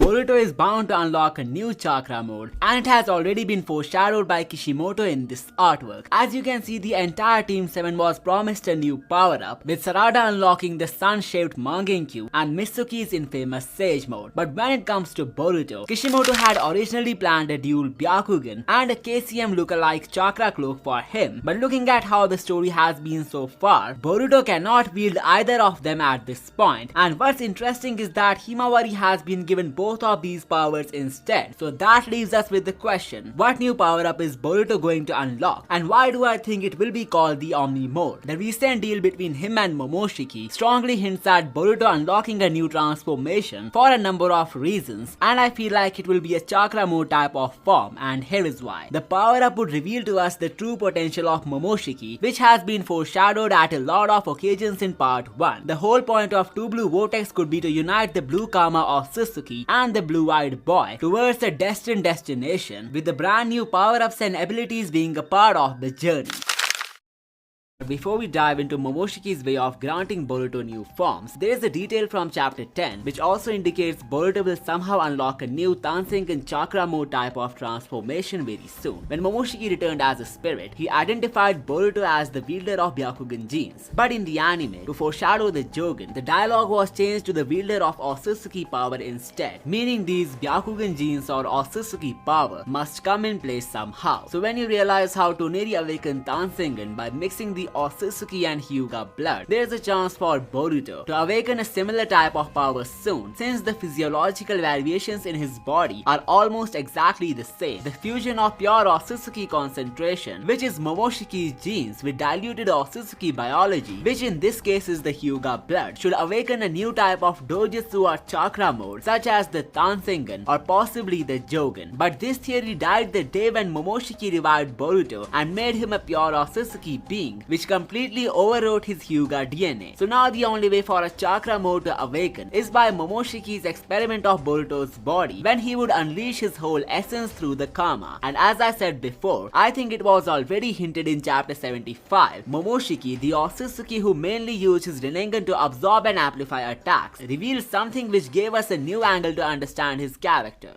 Boruto is bound to unlock a new chakra mode, and it has already been foreshadowed by Kishimoto in this artwork. As you can see, the entire Team 7 was promised a new power-up, with Sarada unlocking the sun-shaped mangekyo and Mitsuki's infamous Sage mode. But when it comes to Boruto, Kishimoto had originally planned a dual byakugan and a KCM lookalike chakra cloak for him, but looking at how the story has been so far, Boruto cannot wield either of them at this point. And what's interesting is that Himawari has been given both of these powers instead, so that leaves us with the question, what new power-up is Boruto going to unlock, and why do I think it will be called the Omni Mode? The recent deal between him and Momoshiki strongly hints at Boruto unlocking a new transformation for a number of reasons, and I feel like it will be a chakra mode type of form, and here is why. The power-up would reveal to us the true potential of Momoshiki, which has been foreshadowed at a lot of occasions in part 1. The whole point of Two Blue Vortex could be to unite the blue karma of Suzuki and the blue-eyed boy towards a destined destination, with the brand new power-ups and abilities being a part of the journey. Before we dive into Momoshiki's way of granting Boruto new forms, there is a detail from chapter 10 which also indicates Boruto will somehow unlock a new Tansengan chakra mode type of transformation very soon. When Momoshiki returned as a spirit, he identified Boruto as the wielder of byakugan genes. But in the anime, to foreshadow the Jogan, the dialogue was changed to the wielder of Otsutsuki power instead, meaning these byakugan genes or Otsutsuki power must come in place somehow. So when you realize how Toneri awakened Tansengan by mixing the Otsutsuki and Hyuga blood, there is a chance for Boruto to awaken a similar type of power soon, since the physiological variations in his body are almost exactly the same. The fusion of pure Otsutsuki concentration, which is Momoshiki's genes, with diluted Otsutsuki biology, which in this case is the Hyuga blood, should awaken a new type of dojutsu or chakra mode, such as the Tansengan or possibly the Jogan. But this theory died the day when Momoshiki revived Boruto and made him a pure Otsutsuki being, which completely overwrote his Hyuga DNA. So now the only way for a chakra mode to awaken is by Momoshiki's experiment of Boruto's body, when he would unleash his whole essence through the karma. And as I said before, I think it was already hinted in chapter 75, Momoshiki, the Otsutsuki who mainly used his Rinnegan to absorb and amplify attacks, revealed something which gave us a new angle to understand his character.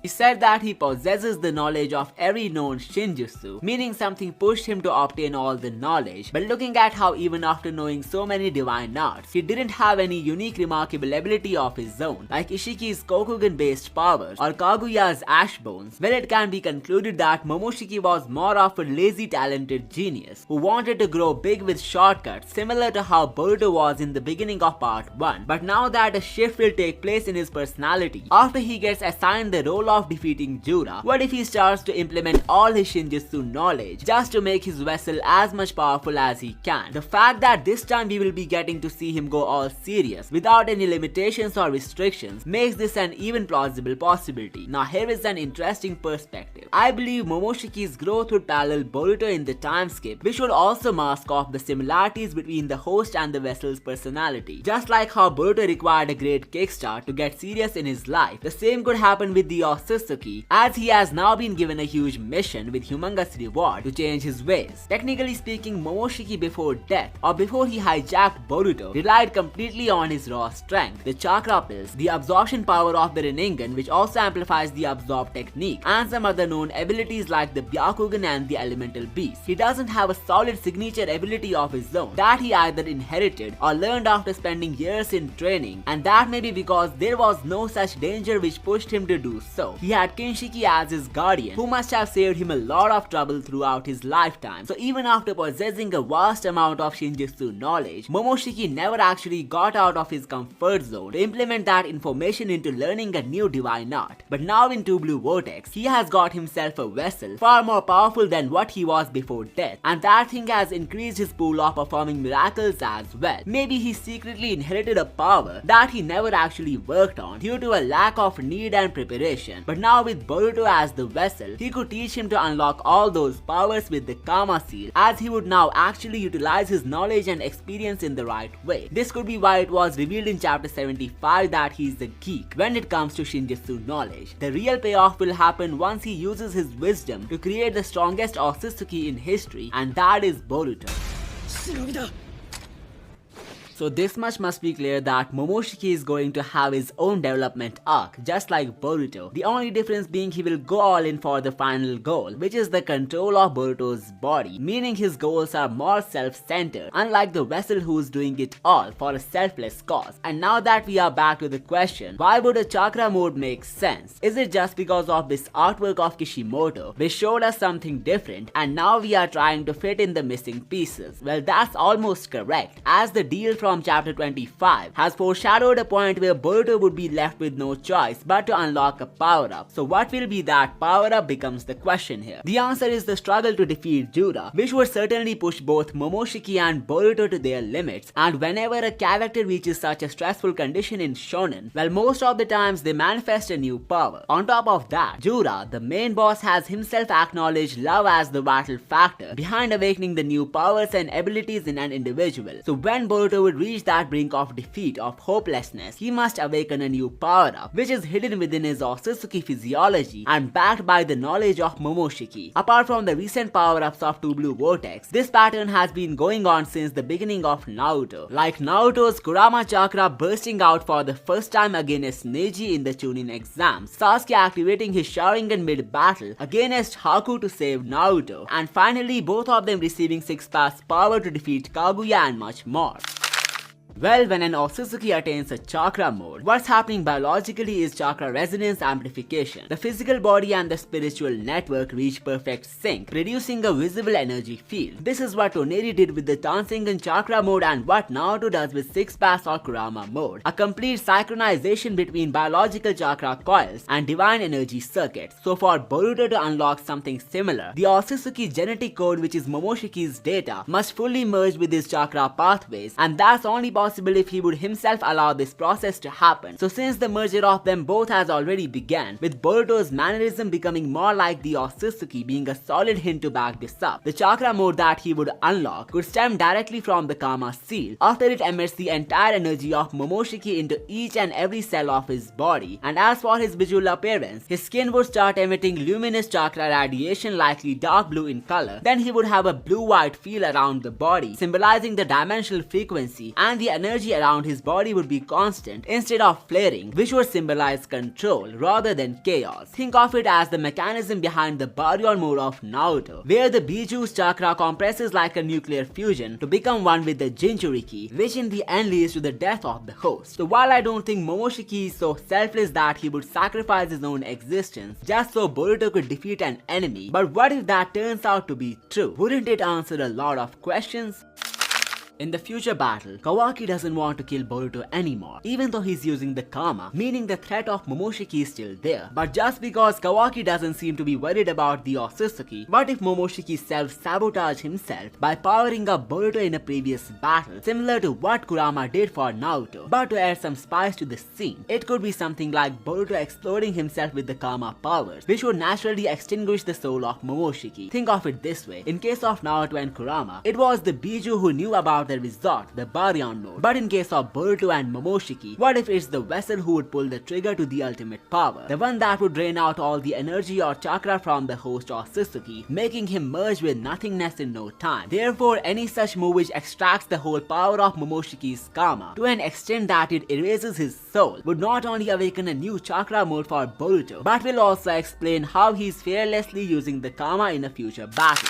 He said that he possesses the knowledge of every known shinjutsu, meaning something pushed him to obtain all the knowledge. But looking at how even after knowing so many divine arts, he didn't have any unique remarkable ability of his own, like Ishiki's Kokugan based powers or Kaguya's ash bones, well, it can be concluded that Momoshiki was more of a lazy talented genius who wanted to grow big with shortcuts, similar to how Boruto was in the beginning of part 1. But now that a shift will take place in his personality after he gets assigned the role of defeating Jura, what if he starts to implement all his shinjutsu knowledge just to make his vessel as much powerful as he can? The fact that this time we will be getting to see him go all serious without any limitations or restrictions makes this an even plausible possibility. Now here is an interesting perspective. I believe Momoshiki's growth would parallel Boruto in the time skip, which would also mask off the similarities between the host and the vessel's personality. Just like how Boruto required a great kickstart to get serious in his life, the same could happen with the Otsutsuki, as he has now been given a huge mission with humongous reward to change his ways. Technically speaking, Momoshiki before death, or before he hijacked Boruto, relied completely on his raw strength, the chakra pills, the absorption power of the Rinnegan, which also amplifies the absorb technique, and some other known abilities like the byakugan and the elemental beast. He doesn't have a solid signature ability of his own that he either inherited or learned after spending years in training, and that may be because there was no such danger which pushed him to do so. He had Kinshiki as his guardian, who must have saved him a lot of trouble throughout his lifetime. So even after possessing a vast amount of shinjutsu knowledge, Momoshiki never actually got out of his comfort zone to implement that information into learning a new divine art. But now in Two Blue Vortex, he has got himself a vessel far more powerful than what he was before death, and that thing has increased his pool of performing miracles as well. Maybe he secretly inherited a power that he never actually worked on due to a lack of need and preparation. But now with Boruto as the vessel, he could teach him to unlock all those powers with the Karma Seal, as he would now actually utilize his knowledge and experience in the right way. This could be why it was revealed in chapter 75 that he's a geek when it comes to shinjutsu knowledge. The real payoff will happen once he uses his wisdom to create the strongest Otsutsuki in history, and that is Boruto. So this much must be clear that Momoshiki is going to have his own development arc, just like Boruto. The only difference being he will go all in for the final goal, which is the control of Boruto's body, meaning his goals are more self-centered, unlike the vessel who's doing it all for a selfless cause. And now that we are back to the question, why would a chakra mode make sense? Is it just because of this artwork of Kishimoto, which showed us something different, and now we are trying to fit in the missing pieces? Well, that's almost correct, as the deal from chapter 25 has foreshadowed a point where Boruto would be left with no choice but to unlock a power-up. So what will be that power-up becomes the question here. The answer is the struggle to defeat Jura, which would certainly push both Momoshiki and Boruto to their limits, and whenever a character reaches such a stressful condition in shonen, well, most of the times they manifest a new power. On top of that, Jura, the main boss, has himself acknowledged love as the vital factor behind awakening the new powers and abilities in an individual. So when Boruto would reach that brink of defeat, of hopelessness, he must awaken a new power-up, which is hidden within his Otsutsuki physiology and backed by the knowledge of Momoshiki. Apart from the recent power-ups of Two Blue Vortex, this pattern has been going on since the beginning of Naruto, like Naruto's Kurama chakra bursting out for the first time against Neji in the Chunin exams, Sasuke activating his Sharingan mid-battle against Haku to save Naruto, and finally both of them receiving 6-pass power to defeat Kaguya and much more. Well, when an Otsutsuki attains a chakra mode, what's happening biologically is chakra resonance amplification. The physical body and the spiritual network reach perfect sync, producing a visible energy field. This is what Toneri did with the Tansengan chakra mode and what Naruto does with 6-pass or Kurama mode. A complete synchronization between biological chakra coils and divine energy circuits. So for Boruto to unlock something similar, the Otsutsuki genetic code, which is Momoshiki's data, must fully merge with his chakra pathways, and that's only possible if he would himself allow this process to happen. So since the merger of them both has already begun, with Boruto's mannerism becoming more like the Otsutsuki being a solid hint to back this up, the chakra mode that he would unlock could stem directly from the Kama seal, after it emits the entire energy of Momoshiki into each and every cell of his body. And as for his visual appearance, his skin would start emitting luminous chakra radiation, likely dark blue in color. Then he would have a blue-white feel around the body, symbolizing the dimensional frequency, and the energy around his body would be constant instead of flaring, which would symbolize control rather than chaos. Think of it as the mechanism behind the Baryon mode of Naruto, where the Biju's chakra compresses like a nuclear fusion to become one with the Jinchuriki, which in the end leads to the death of the host. So while I don't think Momoshiki is so selfless that he would sacrifice his own existence just so Boruto could defeat an enemy, but what if that turns out to be true? Wouldn't it answer a lot of questions? In the future battle, Kawaki doesn't want to kill Boruto anymore, even though he's using the Kama, meaning the threat of Momoshiki is still there. But just because Kawaki doesn't seem to be worried about the Otsutsuki, what if Momoshiki self-sabotage himself by powering up Boruto in a previous battle, similar to what Kurama did for Naruto? But to add some spice to the scene, it could be something like Boruto exploding himself with the Kama powers, which would naturally extinguish the soul of Momoshiki. Think of it this way, in case of Naruto and Kurama, it was the Biju who knew about the resort, the Baryon mode. But in case of Boruto and Momoshiki, what if it's the vessel who would pull the trigger to the ultimate power? The one that would drain out all the energy or chakra from the host Otsutsuki, making him merge with nothingness in no time. Therefore, any such move which extracts the whole power of Momoshiki's Kama to an extent that it erases his soul would not only awaken a new chakra mode for Boruto, but will also explain how he's fearlessly using the Kama in a future battle.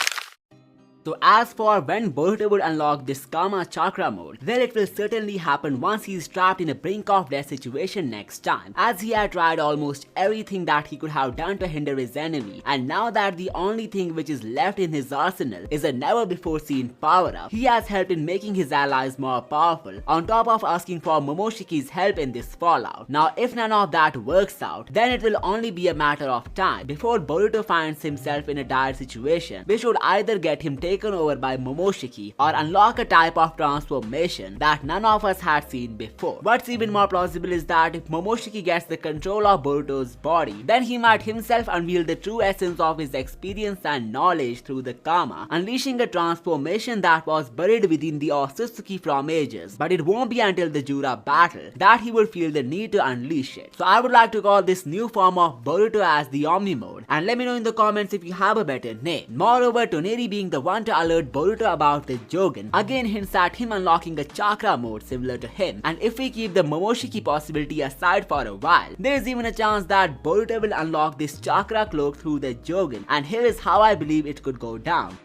So as for when Boruto would unlock this Kama chakra mode, well, it will certainly happen once he's trapped in a brink of death situation next time, as he had tried almost everything that he could have done to hinder his enemy, and now that the only thing which is left in his arsenal is a never before seen power up, he has helped in making his allies more powerful, on top of asking for Momoshiki's help in this fallout. Now if none of that works out, then it will only be a matter of time before Boruto finds himself in a dire situation, which would either get him taken over by Momoshiki or unlock a type of transformation that none of us had seen before. What's even more plausible is that if Momoshiki gets the control of Boruto's body, then he might himself unveil the true essence of his experience and knowledge through the Kama, unleashing a transformation that was buried within the Otsutsuki from ages. But it won't be until the Jura battle that he will feel the need to unleash it. So I would like to call this new form of Boruto as the Omni Mode, and let me know in the comments if you have a better name. Moreover, Toneri being the one to alert Boruto about the Jogan again hints at him unlocking a chakra mode similar to him, and if we keep the Momoshiki possibility aside for a while, there is even a chance that Boruto will unlock this chakra cloak through the Jogan, and here is how I believe it could go down.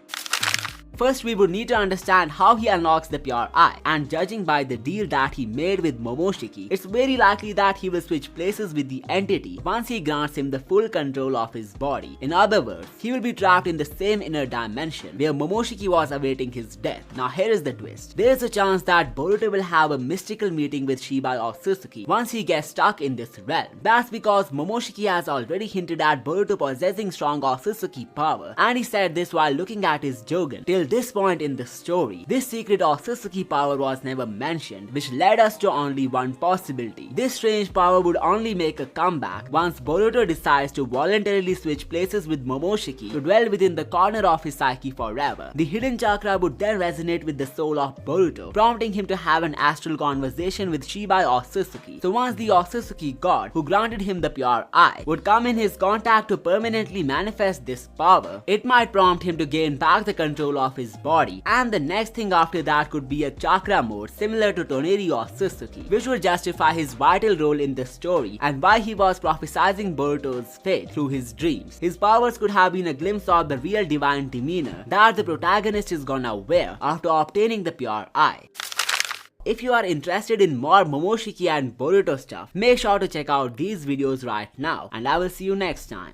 First, we would need to understand how he unlocks the pure eye, and judging by the deal that he made with Momoshiki, it's very likely that he will switch places with the entity once he grants him the full control of his body. In other words, he will be trapped in the same inner dimension where Momoshiki was awaiting his death. Now here is the twist. There is a chance that Boruto will have a mystical meeting with Shibai or Suzuki once he gets stuck in this realm. That's because Momoshiki has already hinted at Boruto possessing strong Otsutsuki power, and he said this while looking at his Jogan. Till this point in the story, this secret Otsutsuki power was never mentioned, which led us to only one possibility. This strange power would only make a comeback once Boruto decides to voluntarily switch places with Momoshiki to dwell within the corner of his psyche forever. The hidden chakra would then resonate with the soul of Boruto, prompting him to have an astral conversation with Shibai Otsutsuki. So once the Otsutsuki god who granted him the pure eye would come in his contact to permanently manifest this power, it might prompt him to gain back the control of his body, and the next thing after that could be a chakra mode similar to Toneri or Suzuki, which would justify his vital role in the story and why he was prophesizing Boruto's fate through his dreams. His powers could have been a glimpse of the real divine demeanor that the protagonist is gonna wear after obtaining the pure eye. If you are interested in more Momoshiki and Boruto stuff, make sure to check out these videos right now, and I will see you next time.